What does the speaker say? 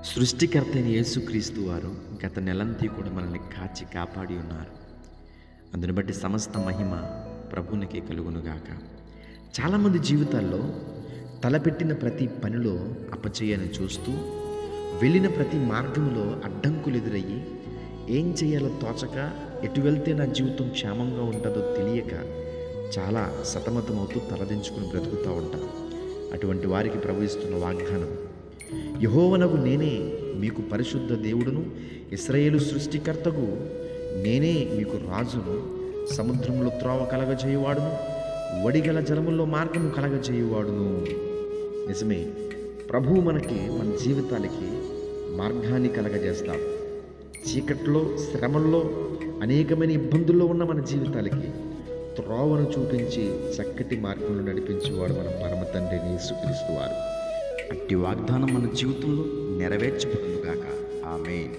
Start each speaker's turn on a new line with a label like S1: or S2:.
S1: సృష్టికర్త అయిన యేసుక్రీస్తు వారు గత నెలంతా కూడా మనల్ని కాచి కాపాడి ఉన్నారు. అందుని బట్టి సమస్త మహిమ ప్రభునికి కలుగునుగాక. చాలామంది జీవితాల్లో తలపెట్టిన ప్రతి పనిలో అపజయాన్ని చూస్తూ, వెళ్ళిన ప్రతి మార్గంలో అడ్డంకులు ఎదురయ్యి, ఏం చేయాలో తోచక, ఎటు వెళ్తే నా జీవితం క్షేమంగా ఉంటుందో తెలియక చాలా సతమతమవుతూ తలదించుకుని బ్రతుకుతూ ఉంటారు. అటువంటి వారికి ప్రభు ఇస్తున్న వాగ్దానం, యెహోవానగు నేనే మీకు పరిశుద్ధ దేవుడును, ఇశ్రాయేలు సృష్టికర్తకు నేనే మీకు రాజును, సముద్రంలో త్రోవ కలగజేయువాడును, వడిగల జలముల్లో మార్గము కలగజేయువాడును. నిజమే, ప్రభువు మనకి మన జీవితాలకి మార్గాన్ని కలగజేస్తాడు. చీకట్లో, శ్రమల్లో, అనేకమైన ఇబ్బందుల్లో ఉన్న మన జీవితాలకి త్రోవను చూపించి చక్కటి మార్గంలో నడిపించేవాడు మన పరమ తండ్రి యేసుక్రీస్తు వారు. అట్టి వాగ్దానం మన జీవితంలో నెరవేర్చబడునుగాక. ఆమేన్.